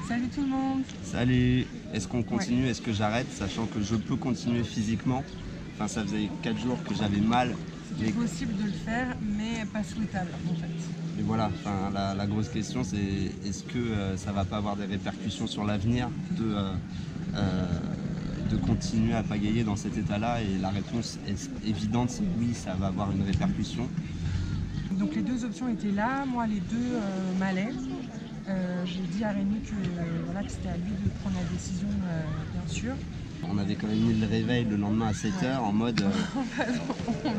Salut tout le monde. Salut. Est-ce qu'on continue? Est-ce que j'arrête? Sachant que je peux continuer physiquement. Enfin, ça faisait 4 jours que j'avais mal. C'est possible de le faire, mais pas souhaitable en fait. Et voilà, enfin, la grosse question c'est est-ce que ça va pas avoir des répercussions sur l'avenir de continuer à pagayer dans cet état-là? Et la réponse est évidente, c'est oui, ça va avoir une répercussion. Donc les deux options étaient là, moi les deux m'allaient. J'ai dit à Rémi que, voilà, que c'était à lui de prendre la décision, bien sûr. On avait quand même mis le réveil le lendemain à 7 h en mode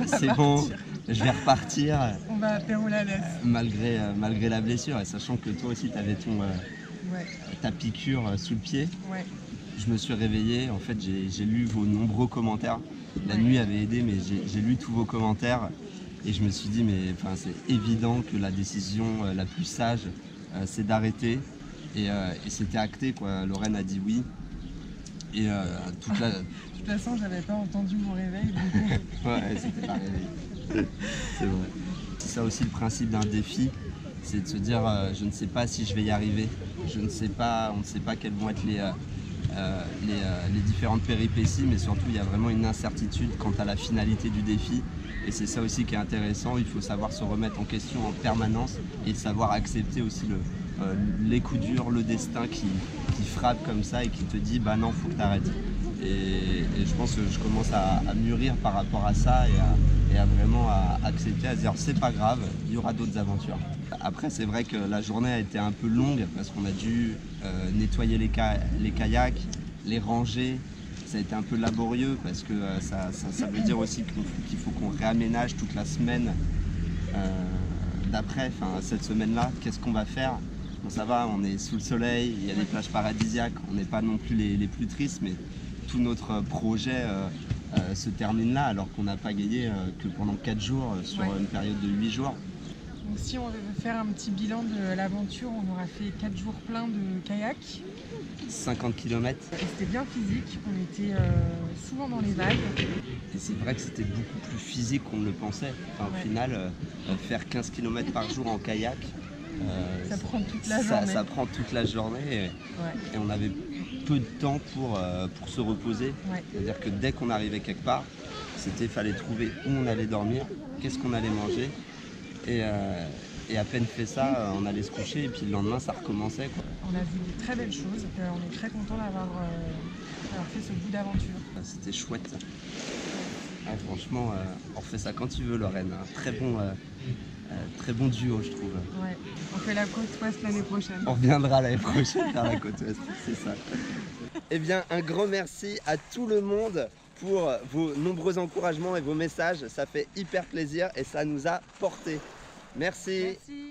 c'est bon, je vais repartir. On va apéro la laisse. Malgré la blessure, et sachant que toi aussi tu avais ta piqûre sous le pied. Ouais. Je me suis réveillé, en fait j'ai lu vos nombreux commentaires. La nuit avait aidé, mais j'ai lu tous vos commentaires et je me suis dit mais enfin, c'est évident que la décision la plus sage c'est d'arrêter, et c'était acté quoi. Lorraine a dit oui. Et De toute façon, j'avais pas entendu mon réveil. Donc... ouais, c'était pas réveillé. C'est vrai. C'est ça aussi le principe d'un défi, c'est de se dire je ne sais pas si je vais y arriver. Je ne sais pas, on ne sait pas quelles vont être les différentes péripéties, mais surtout il y a vraiment une incertitude quant à la finalité du défi. Et c'est ça aussi qui est intéressant, il faut savoir se remettre en question en permanence et savoir accepter aussi les coups durs, le destin qui frappe comme ça et qui te dit bah non, faut que tu arrêtes. Et je pense que je commence à mûrir par rapport à ça et à vraiment accepter, à se dire c'est pas grave, il y aura d'autres aventures. Après c'est vrai que la journée a été un peu longue parce qu'on a dû nettoyer les kayaks, les ranger. Ça a été un peu laborieux parce que ça veut dire aussi qu'il faut qu'on réaménage toute la semaine d'après, enfin cette semaine-là, qu'est-ce qu'on va faire? Bon, ça va, on est sous le soleil, il y a des plages paradisiaques, on n'est pas non plus les plus tristes, mais tout notre projet se termine là alors qu'on n'a pagayé que pendant 4 jours sur une période de 8 jours. Donc si on veut faire un petit bilan de l'aventure, on aura fait 4 jours pleins de kayak. 50 km. Et c'était bien physique, on était souvent dans les vagues. Et c'est vrai que c'était beaucoup plus physique qu'on ne le pensait. Enfin, au final, faire 15 km par jour en kayak, ça prend toute la journée. Ça prend toute la journée et on avait peu de temps pour se reposer. C'est-à-dire que dès qu'on arrivait quelque part, fallait trouver où on allait dormir, qu'est-ce qu'on allait manger. Et à peine fait ça, on allait se coucher et puis le lendemain ça recommençait quoi. On a vu de très belles choses, on est très content d'avoir fait ce bout d'aventure. C'était chouette ça. Ah, franchement, on refait ça quand tu veux Lorraine, un très bon duo je trouve. Ouais. On fait la côte ouest l'année prochaine. On reviendra l'année prochaine faire la côte ouest, c'est ça. Eh bien un grand merci à tout le monde pour vos nombreux encouragements et vos messages, ça fait hyper plaisir et ça nous a porté. Merci. Merci.